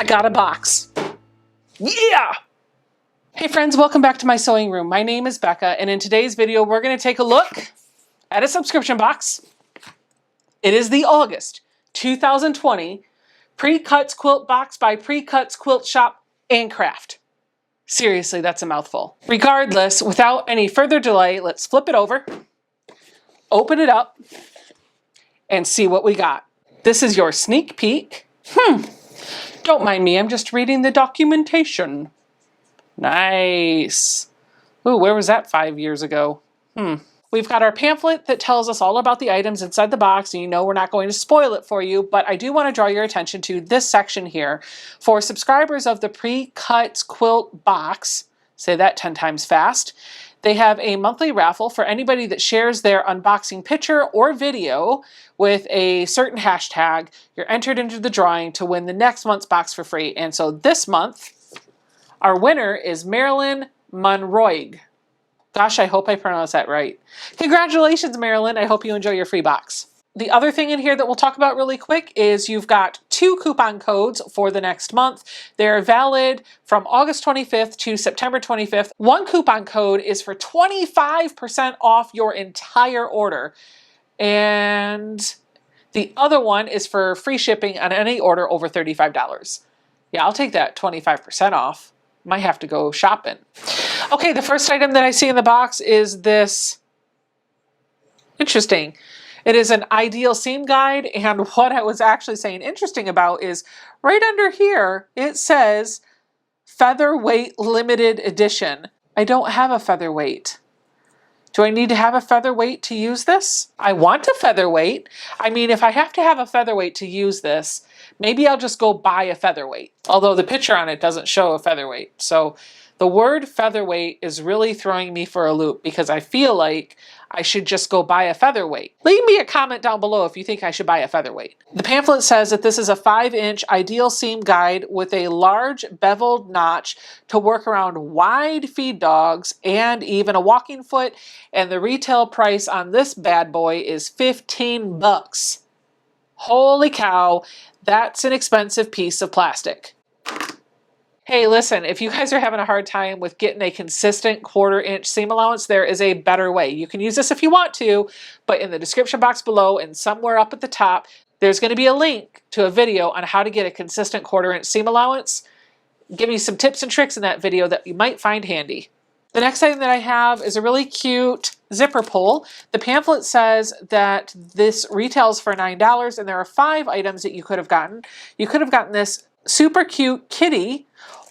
I got a box. Yeah! Hey friends, welcome back to my sewing room. My name is Becca, and in today's video, we're going to take a look at a subscription box. It is the August 2020 Precuts Quilt Box by Precuts Quilt Shop Craft. Seriously, that's a mouthful. Regardless, without any further delay, let's flip it over, open it up, and see what we got. This is your sneak peek. Don't mind me, I'm just reading the documentation. Nice. Ooh, where was that 5 years ago? We've got our pamphlet that tells us all about the items inside the box, and you know we're not going to spoil it for you, but I do want to draw your attention to this section here. For subscribers of the Precuts Quilt Box, say that 10 times fast, they have a monthly raffle for anybody that shares their unboxing picture or video with a certain hashtag. You're entered into the drawing to win the next month's box for free. And so this month, our winner is Marilyn Monroig. Gosh, I hope I pronounced that right. Congratulations, Marilyn. I hope you enjoy your free box. The other thing in here that we'll talk about really quick is you've got 2 coupon codes for the next month. They're valid from August 25th to September 25th. One coupon code is for 25% off your entire order. And the other one is for free shipping on any order over $35. Yeah, I'll take that 25% off. Might have to go shopping. Okay, the first item that I see in the box is this. Interesting. It is an ideal seam guide, and what I was actually saying interesting about is right under here, it says Featherweight Limited Edition. I don't have a featherweight. Do I need to have a featherweight to use this? I want a featherweight. I mean, if I have to have a featherweight to use this, maybe I'll just go buy a featherweight. Although the picture on it doesn't show a featherweight. So the word featherweight is really throwing me for a loop because I feel like I should just go buy a featherweight. Leave me a comment down below if you think I should buy a featherweight. The pamphlet says that this is a 5-inch ideal seam guide with a large beveled notch to work around wide feed dogs and even a walking foot. And the retail price on this bad boy is $15. Holy cow, that's an expensive piece of plastic. Hey, listen, if you guys are having a hard time with getting a consistent 1/4 inch seam allowance, there is a better way. You can use this if you want to, but in the description box below and somewhere up at the top, there's going to be a link to a video on how to get a consistent 1/4 inch seam allowance. Give me some tips and tricks in that video that you might find handy. The next item that I have is a really cute zipper pull. The pamphlet says that this retails for $9, and there are 5 items that you could have gotten. You could have gotten this super cute kitty,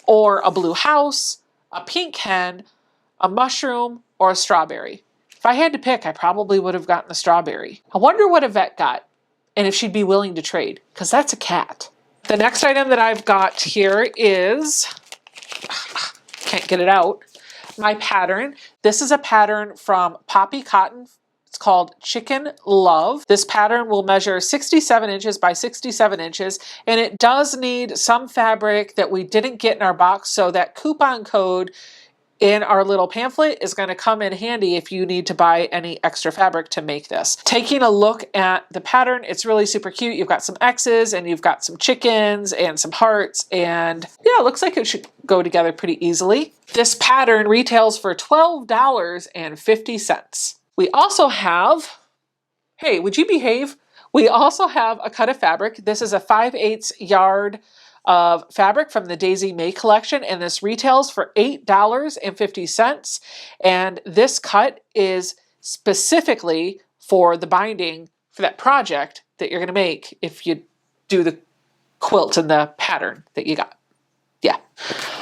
or a blue house, a pink hen, a mushroom, or a strawberry. If I had to pick, I probably would have gotten the strawberry. I wonder what Yvette got and if she'd be willing to trade, because that's a cat. The next item that I've got here is, can't get it out, my pattern. This is a pattern from Poppy Cotton. It's called Chicken Love. This pattern will measure 67 inches by 67 inches, and it does need some fabric that we didn't get in our box, so that coupon code in our little pamphlet is going to come in handy if you need to buy any extra fabric to make this. Taking a look at the pattern, it's really super cute. You've got some X's, and you've got some chickens and some hearts, and yeah, it looks like it should go together pretty easily. This pattern retails for $12.50. We also have, hey, would you behave? We also have a cut of fabric. This is a 5/8 yard of fabric from the Daisy May collection, and this retails for $8.50. And this cut is specifically for the binding for that project that you're going to make if you do the quilt and the pattern that you got. Yeah.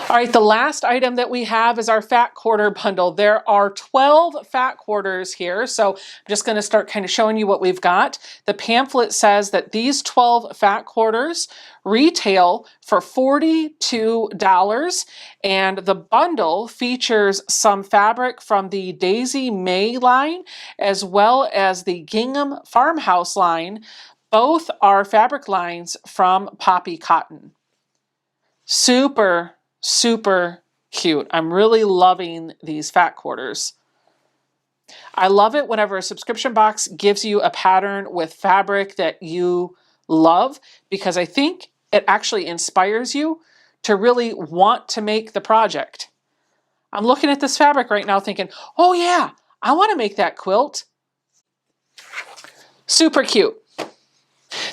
All right, the last item that we have is our fat quarter bundle. There are 12 fat quarters here, so I'm just going to start kind of showing you what we've got. The pamphlet says that these 12 fat quarters retail for $42, and the bundle features some fabric from the Daisy May line as well as the Gingham Farmhouse line. Both are fabric lines from Poppy Cotton. Super, super cute. I'm really loving these fat quarters. I love it whenever a subscription box gives you a pattern with fabric that you love, because I think it actually inspires you to really want to make the project. I'm looking at this fabric right now thinking, oh yeah, I want to make that quilt. Super cute.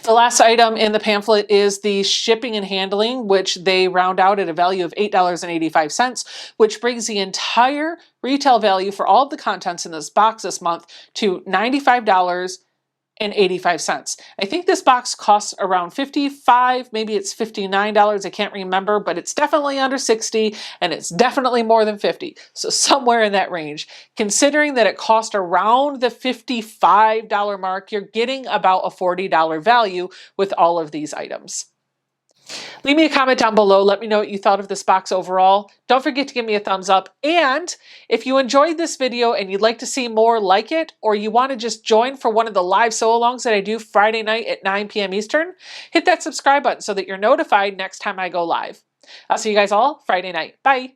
The last item in the pamphlet is the shipping and handling, which they round out at a value of $8.85, which brings the entire retail value for all of the contents in this box this month to $95.85. I think this box costs around $55, maybe it's $59, I can't remember, but it's definitely under $60 and it's definitely more than $50. So somewhere in that range. Considering that it cost around the $55 mark, you're getting about a $40 value with all of these items. Leave me a comment down below. Let me know what you thought of this box overall. Don't forget to give me a thumbs up. And if you enjoyed this video and you'd like to see more like it, or you want to just join for one of the live sew-alongs that I do Friday night at 9 p.m. Eastern, hit that subscribe button so that you're notified next time I go live. I'll see you guys all Friday night. Bye.